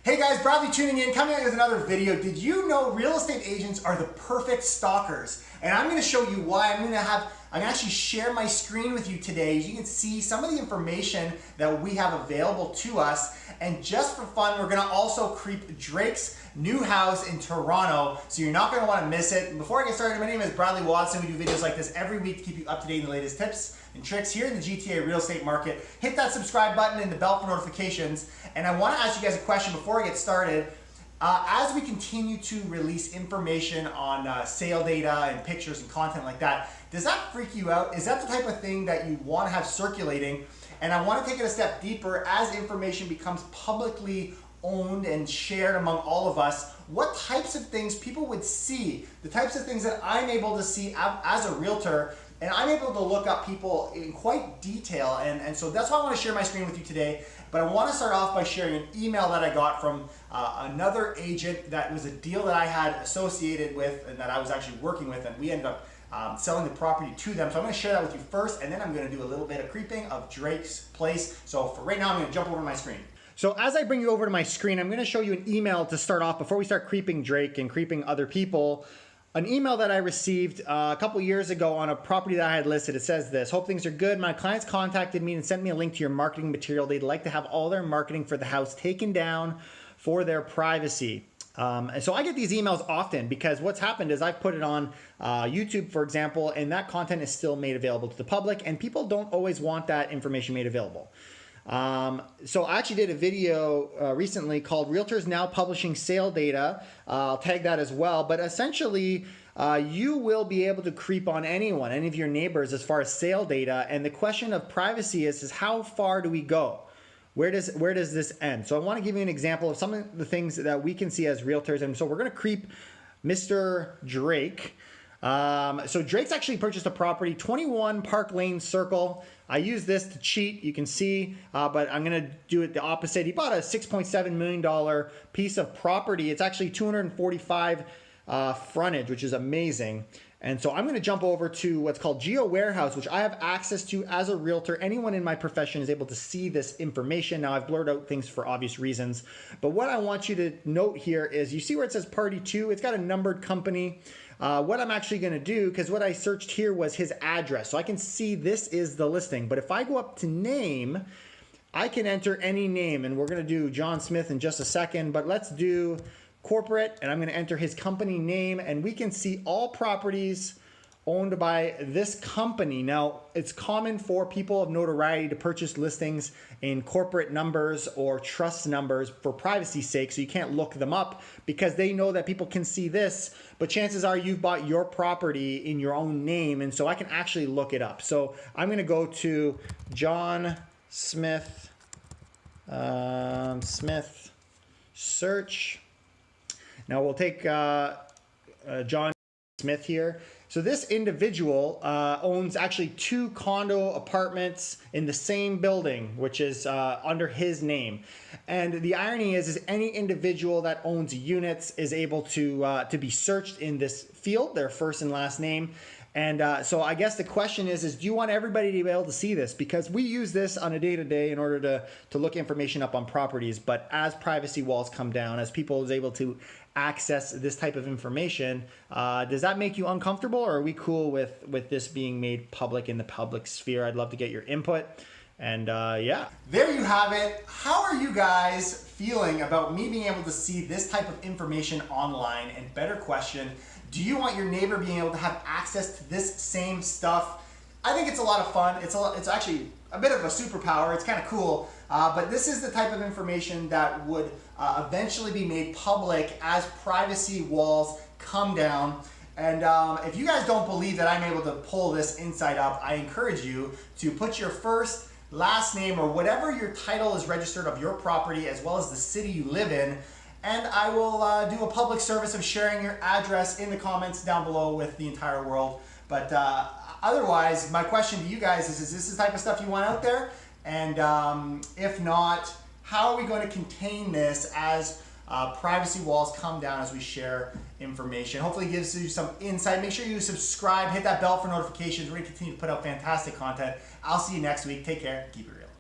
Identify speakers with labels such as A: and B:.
A: Hey guys, Bradley tuning in, coming out with another video. Did you know real estate agents are the perfect stalkers? And I'm going to show you why. I'm going to actually share my screen with you today. As you can see some of the information that we have available to us. And just for fun, we're going to also creep Drake's new house in Toronto, so you're not going to want to miss it. And before I get started, my name is Bradley Watson. We do videos like this every week to keep you up to date on the latest tips and tricks here in the GTA real estate market. Hit that subscribe button and the bell for notifications. And I want to ask you guys a question before I get started. As we continue to release information on sale data and pictures and content like that, does that freak you out? Is that the type of thing that you want to have circulating? And I want to take it a step deeper. As information becomes publicly owned and shared among all of us, what types of things people would see, the types of things that I'm able to see as a realtor, and I'm able to look up people in quite detail. And so that's why I want to share my screen with you today. But I want to start off by sharing an email that I got from another agent that was a deal that I had associated with and that I was actually working with, and we ended up selling the property to them. So I'm going to share that with you first, and then I'm going to do a little bit of creeping of Drake's place. So for right now, I'm going to jump over to my screen. So as I bring you over to my screen, I'm going to show you an email to start off before we start creeping Drake and creeping other people. An email that I received a couple years ago on a property that I had listed. It says this: hope things are good. My clients contacted me and sent me a link to your marketing material. They'd like to have all their marketing for the house taken down for their privacy. And so I get these emails often because what's happened is I've put it on YouTube, for example, and that content is still made available to the public, and people don't always want that information made available. So I actually did a video recently called Realtors Now Publishing Sale Data. I'll tag that as well. But essentially, you will be able to creep on anyone, any of your neighbors, as far as sale data. And the question of privacy is how far do we go? Where does this end? So I want to give you an example of some of the things that we can see as realtors. And so we're going to creep Mr. Drake. So Drake's actually purchased a property, 21 Park Lane Circle. I use this to cheat, you can see, but I'm going to do it the opposite. He bought a $6.7 million piece of property. It's actually 245 frontage, which is amazing. And so I'm going to jump over to what's called Geo Warehouse, which I have access to as a realtor. Anyone in my profession is able to see this information. Now, I've blurred out things for obvious reasons, but what I want you to note here is you see where it says Party 2? It's got a numbered company. What I'm actually going to do, because what I searched here was his address, so I can see this is the listing. But if I go up to name, I can enter any name, and we're going to do John Smith in just a second, but let's do corporate, and I'm going to enter his company name, and we can see all properties owned by this company. Now, it's common for people of notoriety to purchase listings in corporate numbers or trust numbers for privacy's sake, so you can't look them up because they know that people can see this, but chances are you've bought your property in your own name, and so I can actually look it up. So I'm going to go to John Smith, Smith search. Now we'll take John Smith here. So this individual owns actually 2 condo apartments in the same building, which is under his name. And the irony is any individual that owns units is able to be searched in this field, their first and last name. And so I guess the question is do you want everybody to be able to see this? Because we use this on a day-to-day in order to look information up on properties. But as privacy walls come down, as people is able to access this type of information, does that make you uncomfortable, or are we cool with this being made public in the public sphere? I'd love to get your input. And yeah. There you have it. How are you guys feeling about me being able to see this type of information online? And better question, do you want your neighbor being able to have access to this same stuff? I think it's a lot of fun. It's actually a bit of a superpower. It's kind of cool. But this is the type of information that would eventually be made public as privacy walls come down. And if you guys don't believe that I'm able to pull this inside up, I encourage you to put your first, last name, or whatever your title is registered of your property, as well as the city you live in, and I will do a public service of sharing your address in the comments down below with the entire world. But otherwise, my question to you guys is this the type of stuff you want out there? And if not, how are we going to contain this as privacy walls come down as we share information? Hopefully it gives you some insight. Make sure you subscribe, hit that bell for notifications. We're going to continue to put out fantastic content. I'll see you next week. Take care. Keep it real.